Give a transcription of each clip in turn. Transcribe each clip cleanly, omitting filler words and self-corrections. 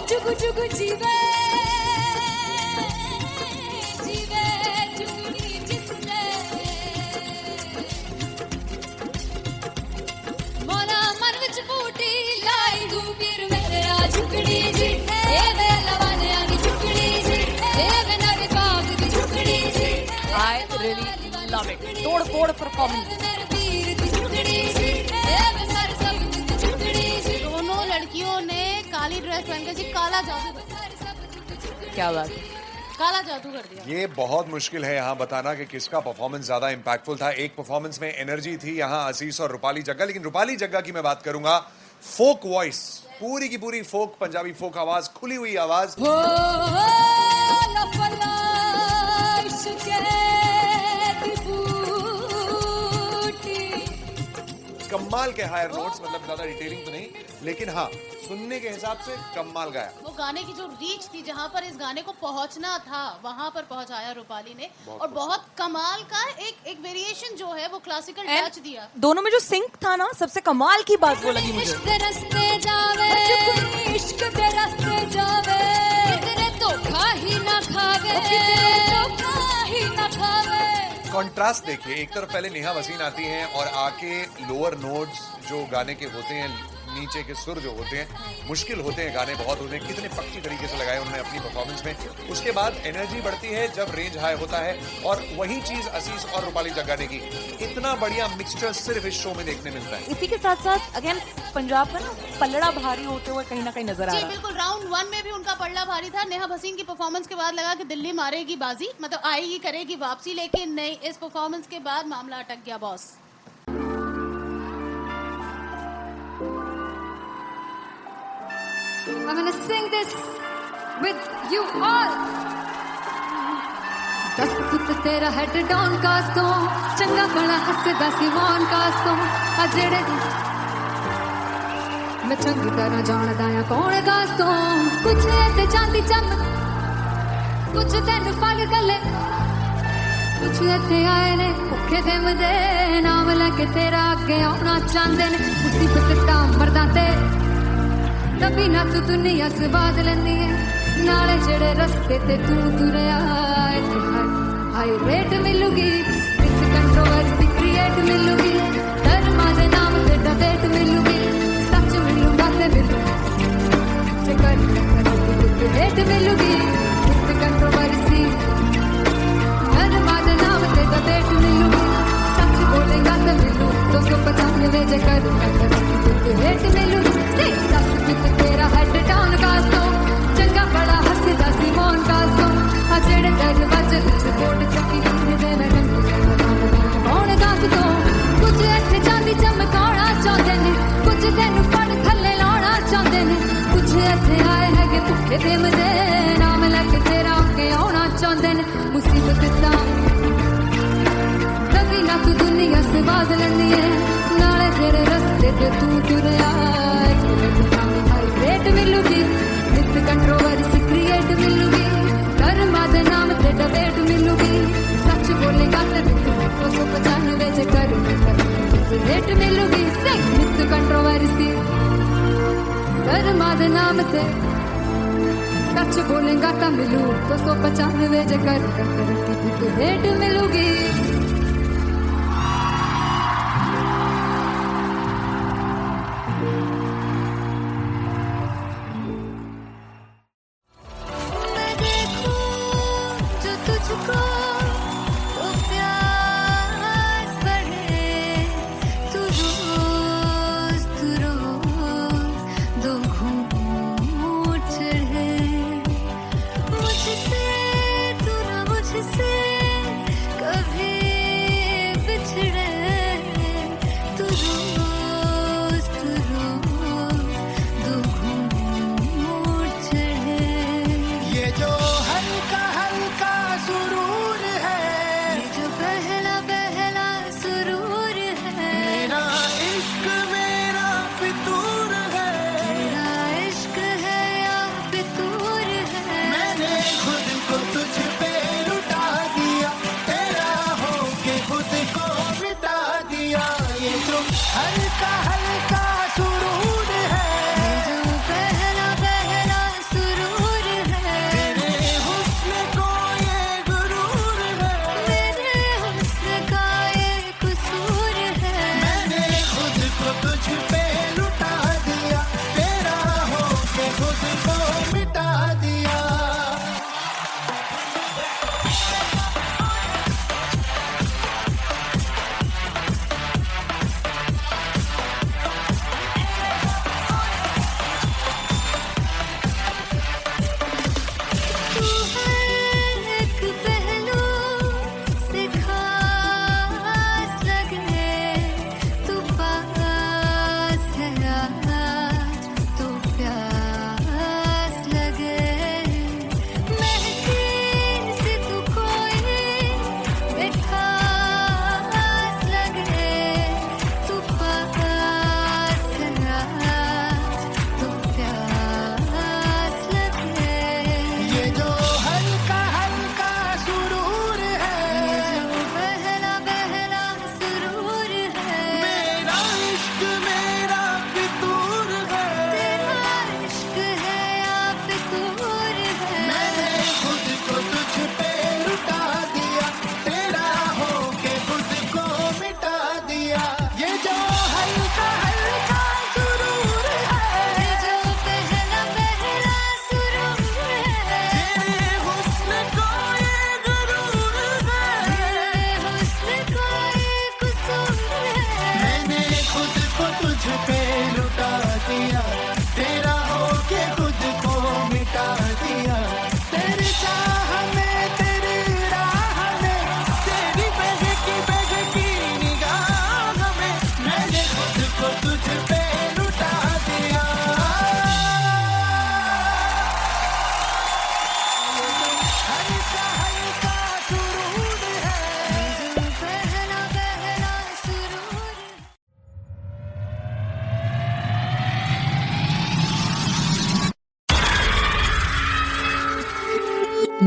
जुग जुग जीवे जीवे जुगनी जिसने मोला मन विच बूटी लाई दूबीर मेरा झुकड़ी जी ए वे लवाने आनी झुकड़ी जी ए वे नवी बाग दी झुकड़ी जी I really love it. तोड़ फोड़ परफॉर्मेंस। दोनों लड़कियों ने काली ड्रेस पहनकर जी काला जादू क्या बात है। काला जादू कर दिया। ये बहुत मुश्किल है यहाँ बताना कि किसका परफॉर्मेंस ज्यादा इंपैक्टफुल था। एक परफॉर्मेंस में एनर्जी थी यहाँ असीस और रूपाली जग्गा, लेकिन रूपाली जग्गा की मैं बात करूंगा फोक वॉइस, पूरी की पूरी फोक, पंजाबी फोक आवाज, खुली हुई आवाज। कमाल के हायर नोट्स, मतलब ज्यादा डिटेलिंग तो नहीं, लेकिन हाँ सुनने के हिसाब से कमाल गाया। वो गाने की जो रीच थी, जहाँ पर इस गाने को पहुंचना था वहां पर पहुंचाया रूपाली ने, और बहुत कमाल का एक वेरिएशन जो है वो क्लासिकल टच दिया। दोनों में जो सिंक था ना, सबसे कमाल की बात वो लगी मुझे। इश्क दे रास्ते जावे इश्क दे रास्ते जावे कितने धोखा ही ना खावे धोखा ही ना खावे। कॉन्ट्रास्ट देखिए, एक तरफ पहले नेहा वसीन आती हैं और आके लोअर नोट्स जो गाने के होते हैं, नीचे के सुर जो होते हैं, मुश्किल होते हैं, गाने बहुत होते हैं, कितने पक्की तरीके से लगाए उन्होंने अपनी परफॉर्मेंस में। उसके बाद एनर्जी बढ़ती है जब रेंज हाई होता है, और वही चीज असीस और रूपाली जग्गा ने की। इतना बढ़िया मिक्सचर सिर्फ इस शो में देखने मिलता है। इसी के साथ साथ अगेन पंजाब का ना पलड़ा भारी होते हुए कहीं ना कहीं नजर आ जी रहा है। बिल्कुल, राउंड 1 में भी उनका पलड़ा भारी था। नेहा भसीन की परफॉर्मेंस के बाद लगा कि दिल्ली मारेगी बाजी, मतलब आएगी करेगी वापसी, लेकिन नहीं, इस परफॉर्मेंस के बाद मामला अटक गया boss. I'm gonna sing this with you all. दस फुट तेरा हेड डाउन कास्तो चंगा बड़ा हसदा सी मॉन कास्तो आ जेड़े मैं चंगी तरह जानदा आ कौन कास्तो कुछ ते चांदी चमक कुछ तेन फल गले कुछ ते आए ने भुखे दे मदे नाम लेके तेरा अगे आना चाहते ने मुसीबत ता मरदा ते तभी ना तू दुनिया स्वाद लेंदी है नाले जेड़े रस्ते ते तू तुरया हाई रेट मिलूगी विद कंट्रोवर्सी क्रिएट मिलूगी धर्मा दे नाम ते डिबेट मिलूगी सच मिलूगा ते मिलूगी कर रेट मिलूगी विद कंट्रोवर्सी धर्मा दे नाम ते डिबेट मिलूगी सच बोलेगा ते मिलू 295 जे कर रेट मिलूगी तेरा हेड डाउन कास्तो चंगा बड़ा हसदा सी मौन कास्तो आ जेड़े दरवाजे कोट चक्की दे मैं कौन कास्तो कुछ ऐसे चांदी चमकाना चाहते ने कुछ तेनू फड़ थल्ले लाना चाहते ने कुछ ऐसे आए है कि भुखे दे मदे नाम लेके तेरा आगे आना चाहते ने मुसीबत दा तभी ना तू दुनिया से बाज लेंदी है नाले तेरे रस्ते ते तू तुरया रेट मिलूगी विद कंट्रोवर्सी क्रिएट मिलूगी कर्मा दे नाम ते डिबेट मिलूगी सच बोलेगा ते 295 जे कर रेट मिलूगी विद कंट्रोवर्सी कर्मा दे नाम ते सच बोलेगा ता मिलू 295 जे कर रेट मिलूगी। हल्का हल्का सुरूर है जो पहला पहला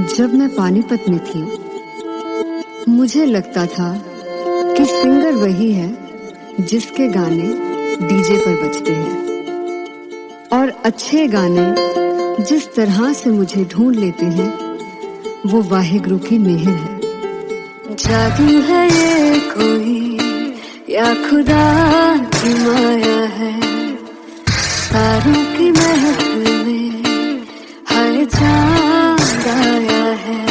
जब मैं पानीपत में थी मुझे लगता था कि सिंगर वही है जिसके गाने डीजे पर बजते हैं और अच्छे गाने जिस तरह से मुझे ढूंढ लेते हैं वो वाहिगुरु की मेहर है। जादू है ये कोई या खुदा की माया है, तारों की महफिल में हर चांद आया है।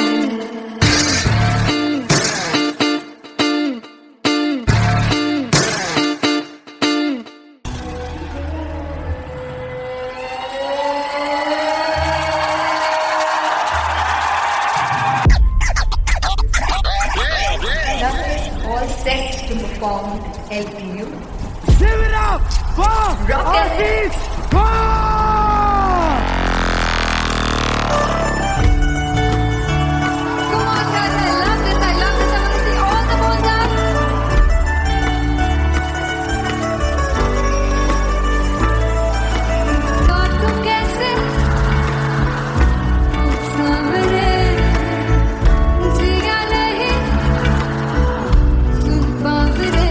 All set to perform LPU. Give it up for Artist Bob! Come on, guys, I love this. I want to see all the balls up. God को कैसे सामने जिया नहीं सुन पावरे।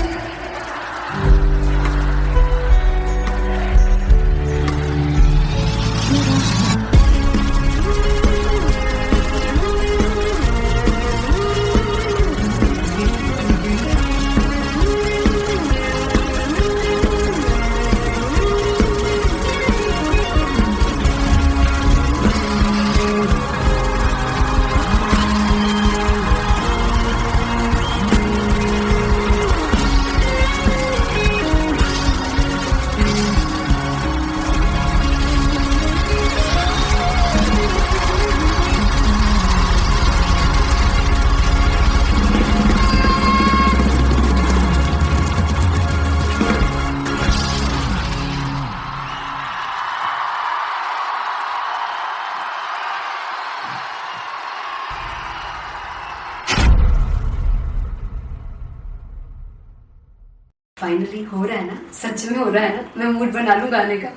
फाइनली हो रहा है ना, सच में हो रहा है ना। मैं मूड बना लूं गाने का।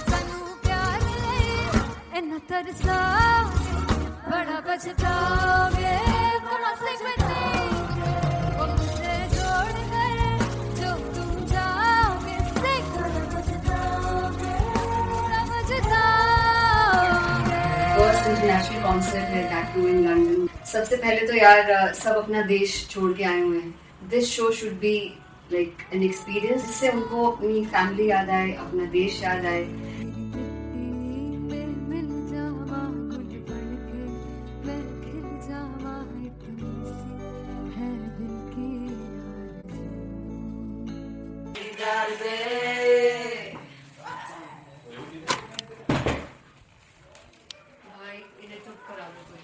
ਸਾਨੂੰ ਪਿਆਰ ਲਈ ਇੰਨਾ ਤਰਸਾਓਗੇ, ਬੜਾ ਪਛਤਾਓਗੇ। Come on, sing with me. वो मुझे छोड़ गए जो तुम जाओगे, sing. बड़ा पछताओगे। फर्स्ट इंटरनेशनल कॉन्सर्ट है दैट टू इन लंदन। सबसे पहले तो यार सब अपना देश छोड़ के आए हुए हैं। This show should be like an experience जिससे उनको अपनी फैमिली याद आए, अपना देश याद आए। मिल जावा गुल बनके, मैं खिल जावा इतनी सी है दिल की भाई इन्हें चुप करा दो कोई।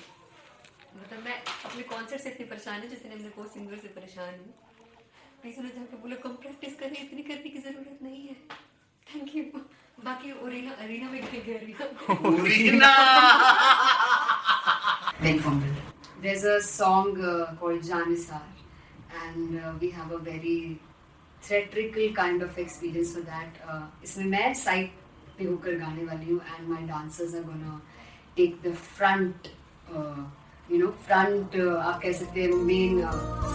मतलब मैं अपने कॉन्सर्ट से इतनी परेशान हूँ जितने अपने को सिंगर से परेशान हूँ। प्लीज उन्हें जाकर बोलो कम प्रैक्टिस करें, इतनी करने की जरूरत नहीं है। Thank you. बाकी अरीना में गए arena There's a song called Janisar and we have a very theatrical kind of experience for that. इसमें मैं साइड पे होकर गाने वाली हूँ and my dancers are gonna take the front, front आप कह सकते हैं main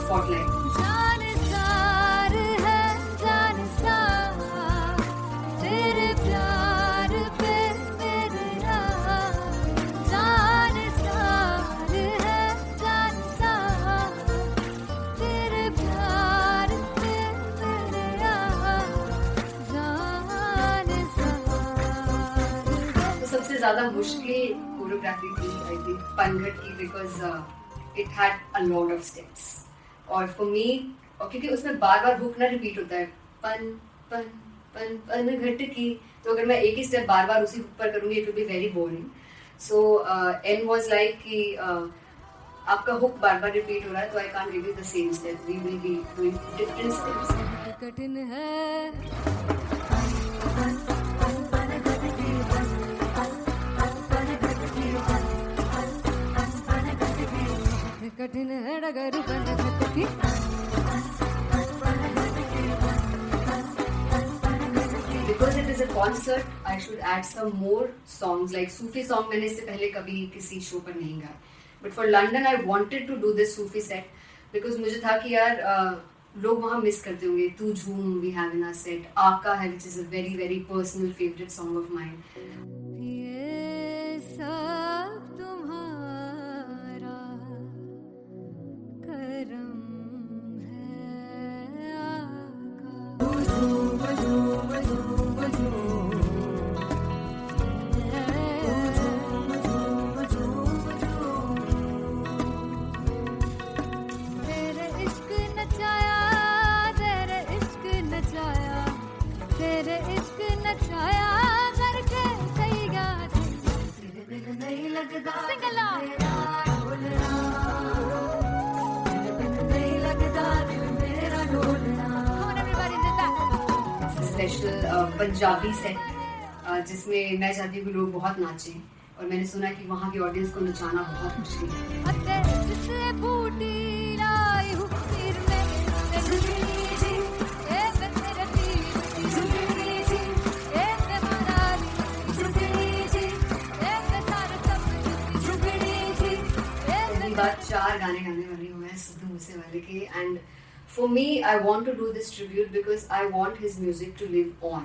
spotlight. जानसार है जानसार, तेरे प्यार पे मेरा जानसार है जानसार, तेरे प्यार पे मेरा जानसार। तो सबसे ज्यादा मुश्किल कोरियोग्राफी थी आई थिंक पनघट की, because it had a lot of steps और फॉर मी, और क्योंकि उसमें बार बार हुक ना रिपीट होता है, पन पन पन पन घट की, तो अगर मैं एक ही स्टेप बार बार उसी हुक पर करूंगी it will be very boring. So and was like कि आपका हुक बार बार रिपीट हो रहा है तो I can't give you the same step, we will be doing different steps. कठिन है कठिन है डगर थी Because it is a concert, I should add some more songs. Like Sufi song मैंने इससे पहले कभी किसी शो पर नहीं गाया. But for London, I wanted to do this Sufi set because मुझे था कि यार लोग वहाँ मिस करते होंगे. तू झूम we have in our set. आका है which is a very very personal favorite song of mine. ये सब तुम्हारा करम है आका तेरे इश्क नचाया तेरे इश्क नचाया तेरे इश्क नचाया करके कई याद तेरे दिल नहीं लगदा सिंगला नहीं लगदा दिल मेरा ढोलना. Come on everybody do that. Special Punjabi set जिसमें मैं चाहती हूँ कि लोग बहुत नाचें और मैंने सुना है कि वहाँ की ऑडियंस को नचाना बहुत मुश्किल है. अते जिससे बूटी लाई हूँ फिर मैं झुकनी जी ए मैं तेरे पीर झुकनी जी ए मैं माराली झुकनी जी ए मैं सारे सब झुकनी जी ए पहली बार 4 गाने गाने वाली हूँ मैं सिद्धू मूसेवाले के. And for me I want to do this tribute because I want his music to live on.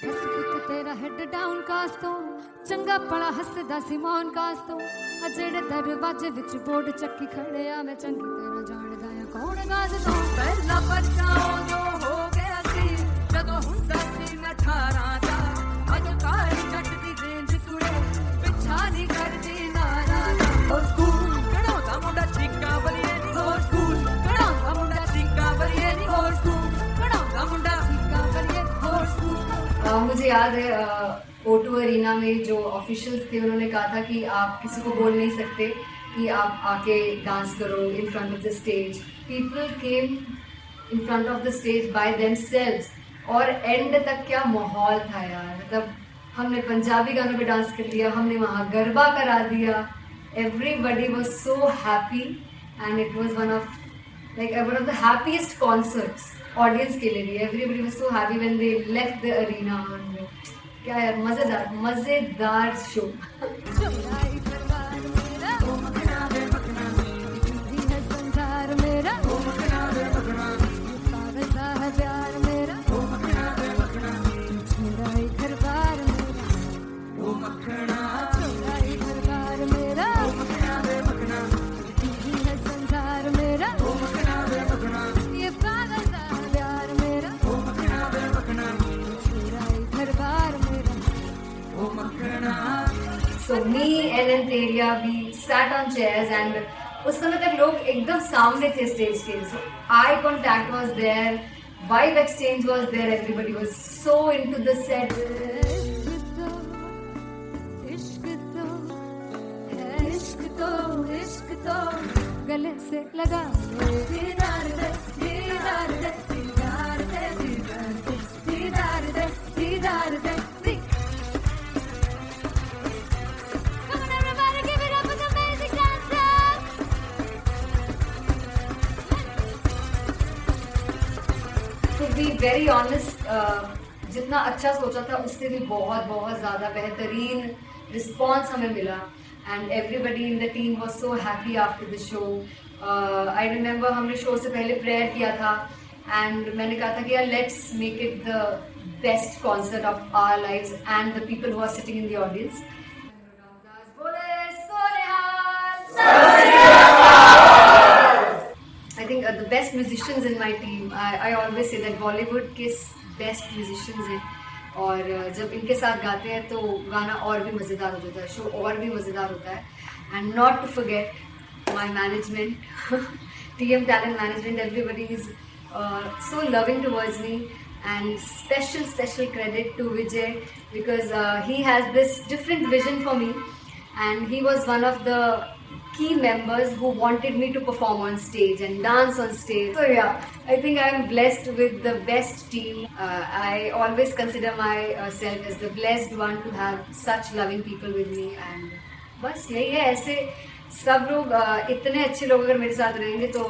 बस पुत तेरा हेड डाउन कास्तो चंगा पड़ा हसदा सिमोन कास्तो आ जेड़े दरवाजे विच बोर्ड चक्की खड़े आ मैं चंगी तेरा जानदा आ कौन गाज तो पहला बचाओ जो हो गया सी जदों हुंदा सी मैं 18 दा अज कारी जट दी रेंज कुड़े पिछा नहीं करदी नारा ओ स्कूल कढ़ाउंदा मुंडा चिक्का बलिए नी ओ स्कूल कढ़ाउंदा मुंडा चिक्का बलिए नी ओ स्कूल कढ़ाउंदा मुंडा चिक्का बलिए ओ स्कूल. मुझे याद है O2 अरीना में जो ऑफिशियल्स थे उन्होंने कहा था कि आप किसी को बोल नहीं सकते कि आप आके डांस करो in front of the stage. People came in front of the stage by themselves और एंड तक क्या माहौल था यार. मतलब हमने पंजाबी गानों पे डांस कर लिया, हमने वहाँ गरबा करा दिया. Everybody was so happy and it was one of the happiest concerts audience के लिए भी. Everybody was so happy when they left the arena. क्या यार मजेदार शो. चुराई दरबार मेरा ओ मखना वे मखना जी है संसार मेरा ओ मखना वे मखना पागलता है प्यार मेरा ओ मखना वे मखना चुराई दरबार मेरा ओ मखना चुराई दरबार मेरा ओ मखना वे मखना जी है संसार मेरा ओ मखना वे मखना ये पागलता है प्यार मेरा ओ मखना वे मखना चुराई दरबार मेरा. ओ मखना. So me and Anteria, we sat on chairs and उस समय तक लोग एकदम सामने थे स्टेज के. So eye contact was there, vibe exchange was there, everybody was so into the set. इश्क तो है इश्क तो गले से लगा दीदार दे दीदार दे दीदार दे दीदार दे दीदार दे. Come on everybody, give it up for the amazing dancers. To be very honest, जितना अच्छा सोचा था उससे भी बहुत बहुत ज़्यादा बेहतरीन रिस्पॉन्स हमें मिला. And everybody in the team was so happy after the show. I remember हमने शो से पहले प्रेयर किया था एंड मैंने कहा था कि यार let's make it the best concert of our lives and the people who are sitting in the audience. I think the best musicians in my team, I always say that Bollywood के best musicians हैं और जब इनके साथ गाते हैं तो गाना और भी मज़ेदार हो जाता है, शो और भी मज़ेदार होता है. And not to forget my management, TM Talent Management, everybody is so loving towards me. And special credit to Vijay because he has this different vision for me and he was one of the key members who wanted me to perform on stage and dance on stage. So yeah, I think I am blessed with the best team. I always consider myself as the blessed one to have such loving people with me. And बस यही है, ऐसे सब लोग इतने अच्छे लोग अगर मेरे साथ रहेंगे तो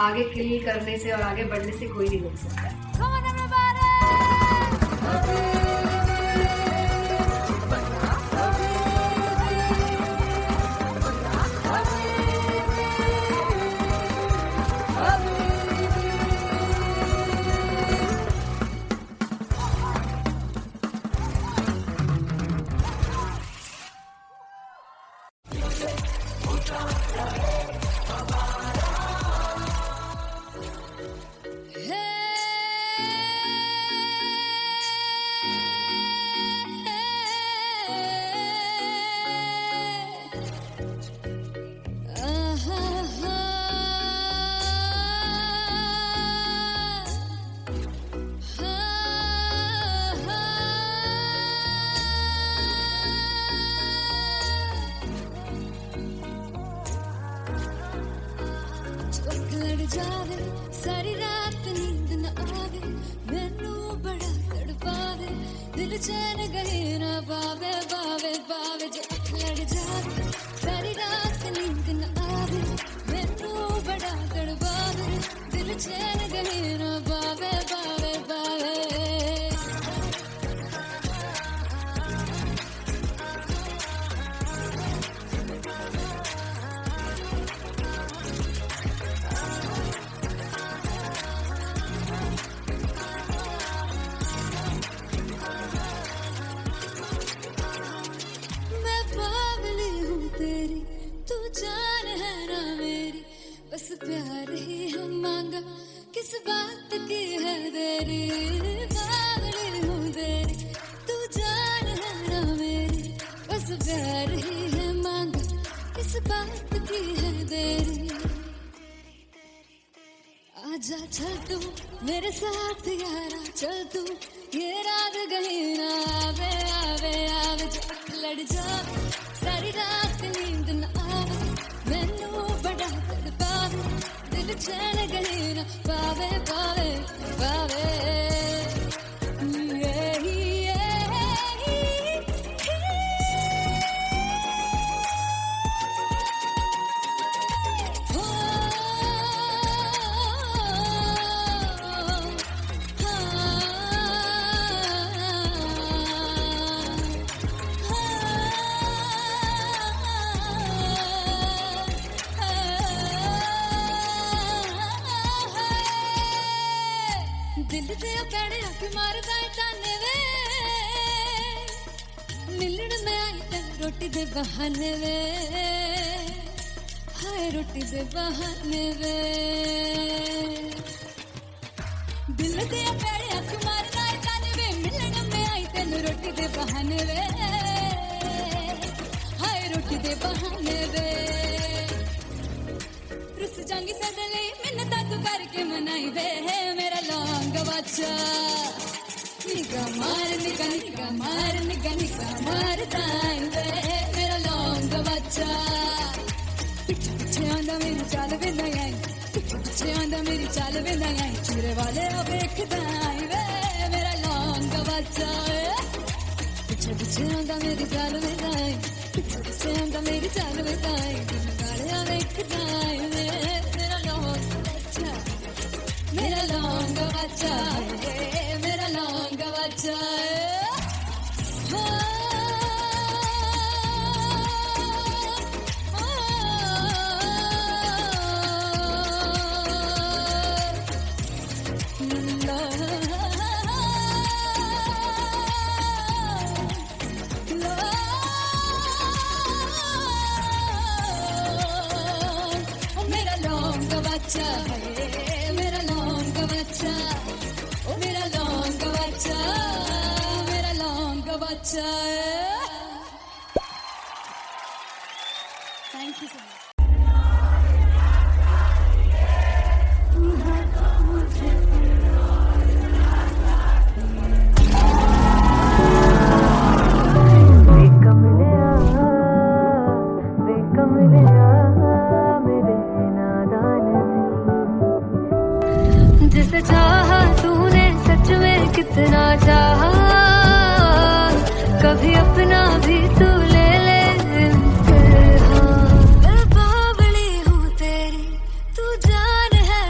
आगे किल करने से और आगे बढ़ने से कोई नहीं रोक सकता। Come on everybody! जावे सारी रात नींद न आवे मैनू बड़ा तड़पावे दिल चैन गए ना पावे पावे पावे जो अख लड़ जावे सारी रात नींद न आवे मैनू बड़ा तड़पावे दिल चैन गए ना पावे पावे पावे जान है ना मेरी बस प्यार ही है मांगा किस बात की है देरी बावली हूँ तेरी तू जान है ना मेरी बस प्यार ही है मांगा किस बात की है देरी आजा चल तू मेरे साथ यारा चल तू ये रात गई ना आवे आवे आवे जो लड़ जावे सारी रात नींद न आवे मैनू बड़ा तड़पावे दिल चैन गई ना पावे पावे पावे दिल ते कहने आके मारदा है ताने वे मिलन में आई तेन रोटी दे बहाने वे हाय रोटी दे बहाने वे दिल ते कहने आके मारदा है ताने वे मिलन में आई तेन रोटी दे बहाने वे हाय रोटी दे बहाने वे रुस जांगी सदले मिन्नत तू करके मनाई वे मेरा लौंग बच्चा निगा मार दाई वे मेरा लौंग बच्चा पिछे पिछे आंदा मेरी चाल वे नहीं आई पिछे पिछे आंदा मेरी चाल वे नहीं आई चूरे वाले वेखदा आई वे मेरा लौंग बच्चा पिछे पिछे आंदा मेरी चाल वे नहीं आई पिछे पिछे आंदा मेरी चाल वे नहीं आई चूरे वाले वेखदा आई वे मेरा लौंग बच्चा मेरा लौंग बच्चा मेरा लौंग बच्चा मेरा लौंग बच्चा मेरा लौंग बच्चा ओ मेरा लौंग बच्चा मेरा लौंग बच्चा थैंक यू सो मच जिसे चाहा तूने सच में कितना चाहा कभी अपना भी तू ले ले इम्तिहान मैं बावली हूँ तेरी तू जान है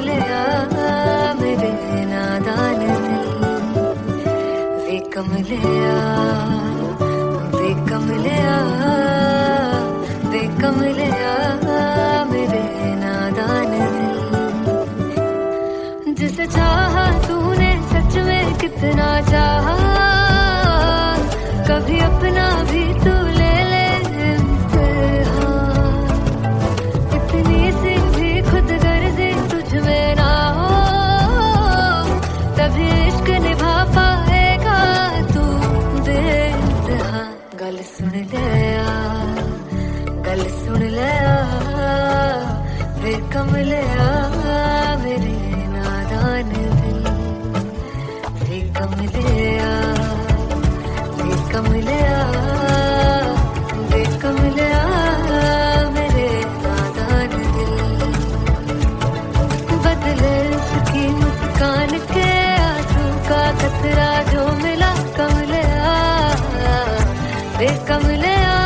कमलिया मेरे नादान दिल वे कमलिया वे कमलिया वे कमलिया मेरे नादान दिल जिसे चाहा तूने सच में कितना चाहा कभी अपना भी तू ले ले इम्तिहान इतनी सी भी खुद गर्जी तुझ में ना हो तभी इश्क निभा पाएगा तू बेइंतहा गल सुन लिया वे कमलिया मेरे नादान दिल वे कमलिया वे कमलिया वे कमलिया मेरे नादान दिल बदले उसकी मुस्कान के आंसू का कतरा जो मिला कमलिया वे कमलिया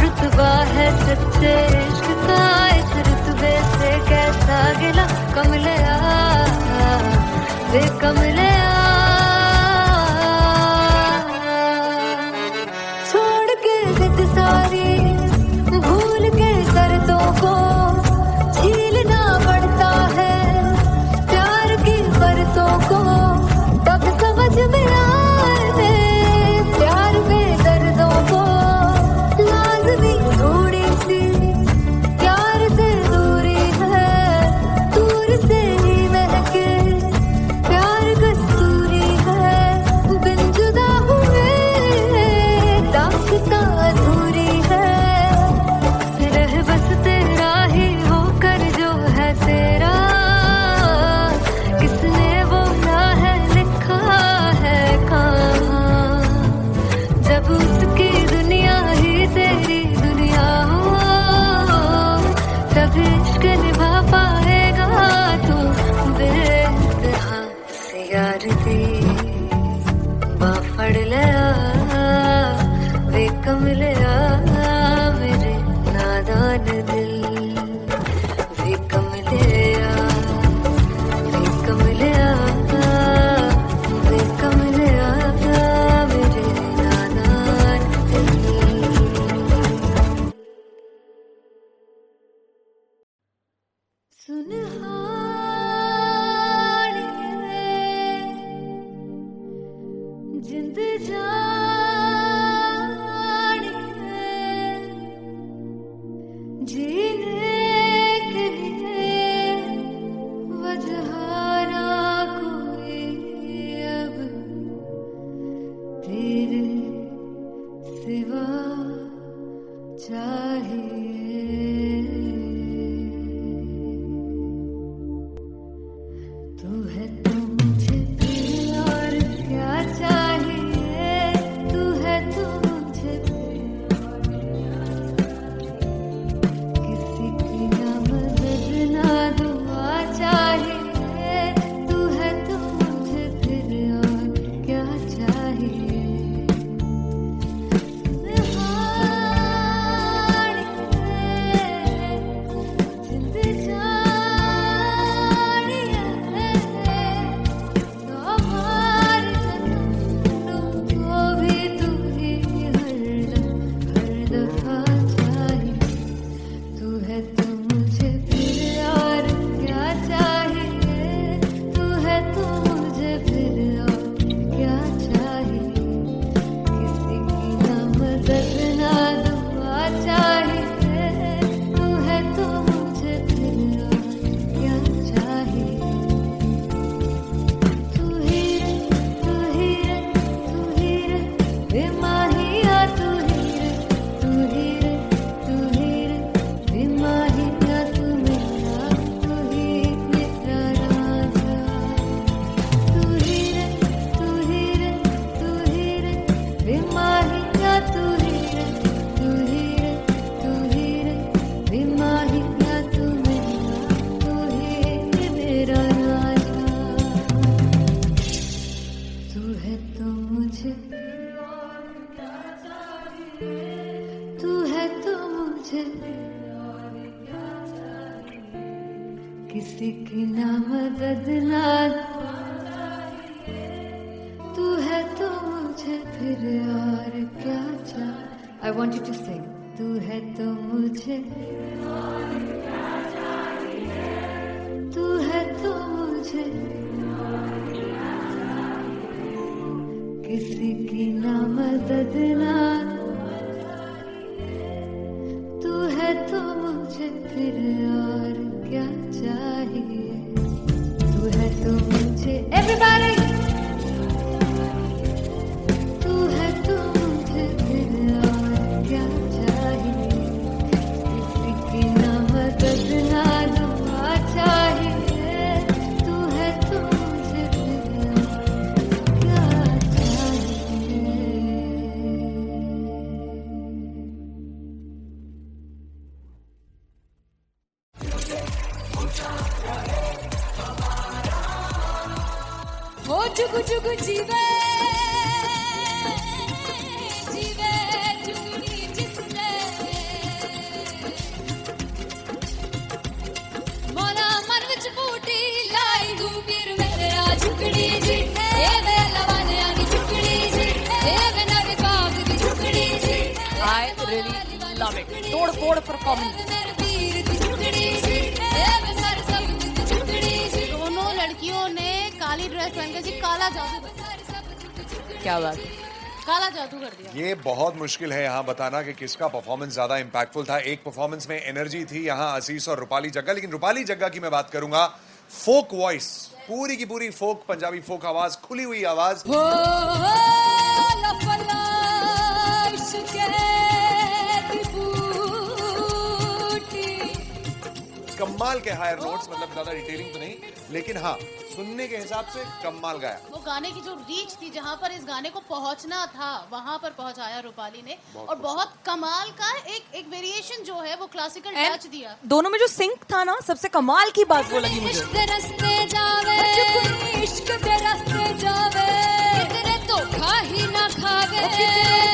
रुतबा है सच्चे इश्क का इस रुतबे से कैसा गिला कमलिया वे कमलिया छोड़ के जिद सारी भूल के शर्तों को झीलना पड़ता है प्यार की परतों को तब समझ में आए प्यार में दर्दों को लाज़मी थोड़ी सी प्यार से दूरी है दूर से ही महके प्यार कस्तूरी है बिन जुदा हुए दास्तां अधूरी है रह बस तेरा ही होकर जो है तेरा किसने बोला है लिखा है कहाँ जब उसकी दुनिया ही तेरी दुनिया हो तब इश्क निभा पाएगा तू बेइंतहा से यार दी बाफड़ लिया वे कमलिया मेरे नादान दिल वे कमलिया वे कमलिया वे कमलिया मेरे नादान दिल सुनहानिए जिंद जानिए जीने के लिए वजह ना कोई अब तेरे सिवा चाहिए तू है तो मुझे फिर और क्या चाहिए तू है तो मुझे किसी की ना मदद ना दुआ चाहिए तू है तो मुझे फिर और क्या चाहिए जिंद जानिए किसी की ना मदद ना तू है तो मुझे फिर और क्या चाहिए। I want you to sing. तू है तो मुझे तू है तो मुझे किसी की ना मदद ना तू है तो मुझे फिर और क्या चाहिए। तू है तो मुझे everybody तू है तो मुझे फिर और क्या चाहिए। किसी की ना मदद ना दुआ चाहिए। तू है तो मुझे फिर और क्या चाहिए। हो जुग जुग जीवे जीवे जुगनी जिसने मोरा मन विच बूटी लाई तू पीर मेरे आ झुकड़ी जी ए वे लवाने आनी झुकड़ी जी ए वे नवी बाग की झुकड़ी जी। I really love it. तोड़ फोड़ परफॉर्मेंस। मेरे पीर की झुकड़ी जी ए वे सर सब की झुकड़ी जी। दोनों लड़कियों ने काली ड्रेस पहनकर जी काला जादू क्या बात है। काला जादू कर दिया। ये बहुत मुश्किल है यहाँ बताना कि किसका परफॉर्मेंस ज्यादा इंपैक्टफुल था। एक परफॉर्मेंस में एनर्जी थी यहाँ असीस और रूपाली जग्गा, लेकिन रूपाली जग्गा की मैं बात करूंगा फोक वॉइस, पूरी की पूरी फोक, पंजाबी फोक आवाज, खुली हुई आवाज। हो लफला इश्क़े दी बूटी। कमाल के हायर नोट्स, मतलब ज्यादा डिटेलिंग तो नहीं, लेकिन हाँ सुनने के हिसाब से कमाल गाया। वो गाने की जो रीच थी, जहाँ पर इस गाने को पहुंचना था वहां पर पहुंचाया रूपाली ने। और बहुत कमाल का एक वेरिएशन जो है वो क्लासिकल टच दिया। दोनों में जो सिंक था ना, सबसे कमाल की बात वो लगी मुझे। इश्क दे रस्ते जावे इश्क दे रस्ते जावे कितने धोखा ही ना खावे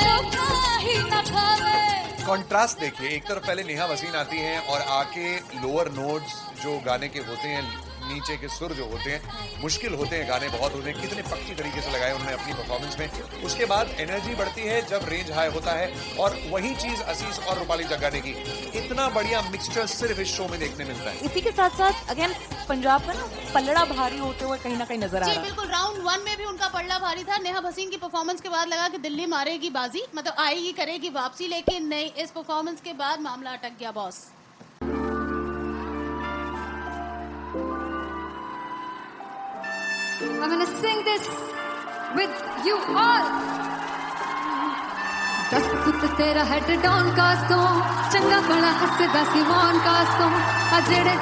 धोखा ही ना खावे। कॉन्ट्रास्ट देखिए, एक तरफ पहले नेहा वसीन आती हैं और आके लोअर नोट्स जो गाने के होते हैं, नीचे के सुर जो होते हैं, मुश्किल होते हैं, गाने बहुत होते हैं, कितने पक्की तरीके से लगाए उन्होंने अपनी परफॉर्मेंस में। उसके बाद एनर्जी बढ़ती है जब रेंज हाई होता है, और वही चीज असीस और रूपाली जग्गा ने की। इतना बढ़िया मिक्सचर सिर्फ इस शो में देखने मिलता है। इसी के साथ साथ अगेन पंजाब का ना पल्लड़ा भारी होते हुए कहीं ना कहीं नजर आ जी रहा है। बिल्कुल, राउंड 1 में भी उनका पल्ला भारी था। नेहा भसीन की परफॉर्मेंस के बाद लगा कि दिल्ली मारेगी बाजी, मतलब आएगी करेगी वापसी, लेकिन नहीं, इस परफॉर्मेंस के बाद मामला अटक गया boss. I'm gonna sing this with you all. दस फुट तेरा हेड डाउन कास्तों चंगा बड़ा हसदा सिमोन कास्तों आ जेड़े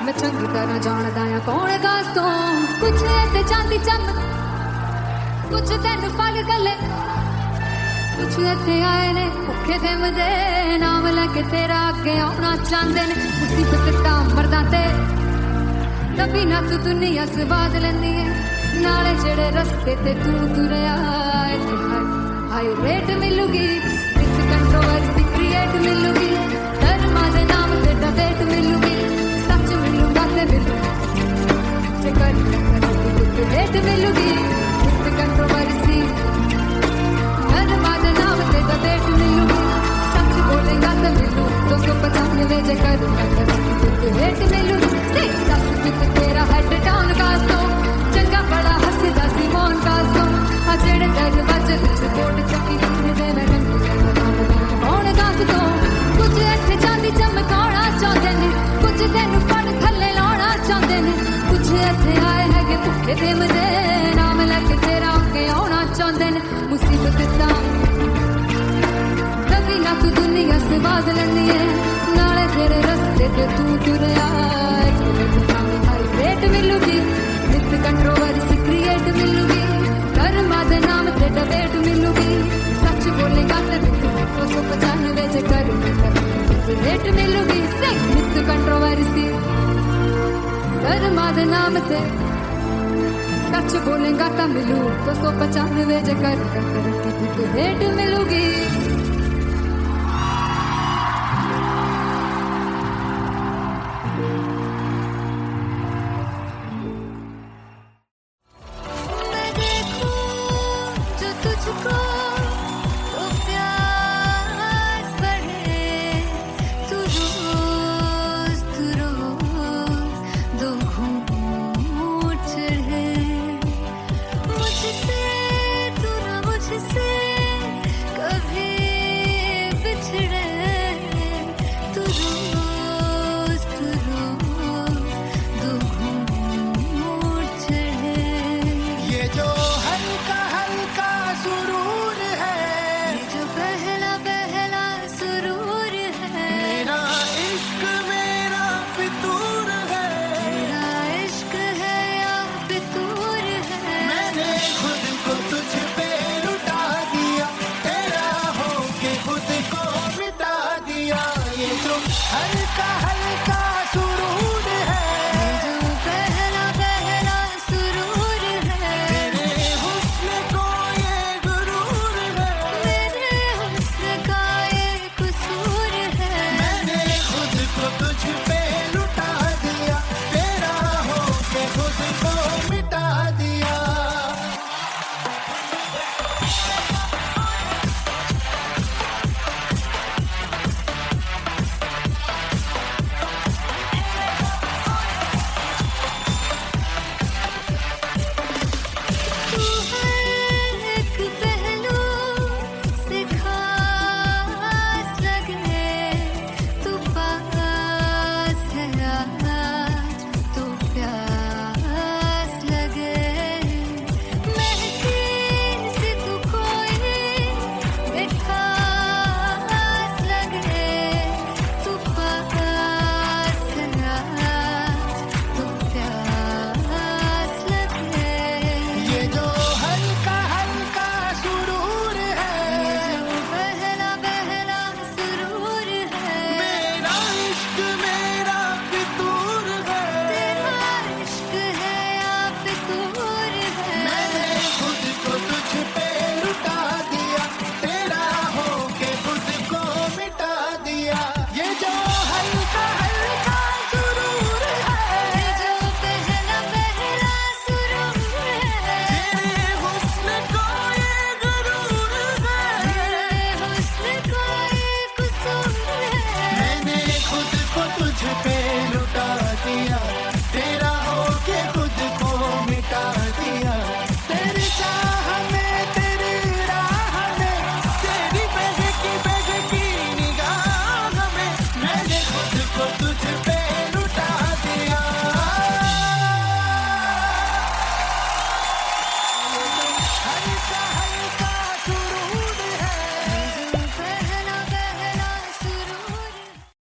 मैं चंगी तरह जानदा आ कौन कास्तों कुछ ते चांदी चम कुछ तेन फल गले कुछ इत्थे आए ने भुखे फिमदे नाम लेके तेरा अगे आउणा चाहंदे ने मुसीबत तां मरदा ते तभी ना तू दुनिया स्वाद लेंदी है नाले जेड़े रस्ते ते तू तुरया हाई रेट मिलूगी इस कंट्रोवर्सी क्रिएट मिलूगी धर्मा दे नाम ते डिबेट मिलूगी सच मिलूगा ते मिलू ते कर रेट मिलूगी इस कंट्रोवर्सी धर्मा दे नाम ते डिबेट मिलूगी सच बोलेगा ते मिलू 295 जे कर रेट मिलूगी तेरा हेड डाउन कास्तों चंगा बड़ा हसदा सिमोन कास्तों आ जेड़े दरवाजे विच कोट चक्की दे मैं कौन कास्तों कुछ इत्थे चांदी चमकाउणा चाहंदे ने कुछ तेनू फड़ थल्ले लाउणा चाहंदे ने कुछ इत्थे आए हैगे भुखे फिमदे नाम लेके तेरा अगे आउणा चाहंदे ने मुसीबत तां कभी ना तू दुनिया स्वाद लैंदी है नाले तेरे रस्ते ते तू तुरया रेट मिलूगी विद कंट्रोवर्सी क्रिएट मिलूगी कर्मा दे नाम ते डिबेट मिलूगी सच बोलेगा ते 295 जे कर रेट मिलूगी विद कंट्रोवर्सी कर्मा दे नाम ते सच बोलेगा ता मिलू 295 जे कर रेट मिलूगी। हल्का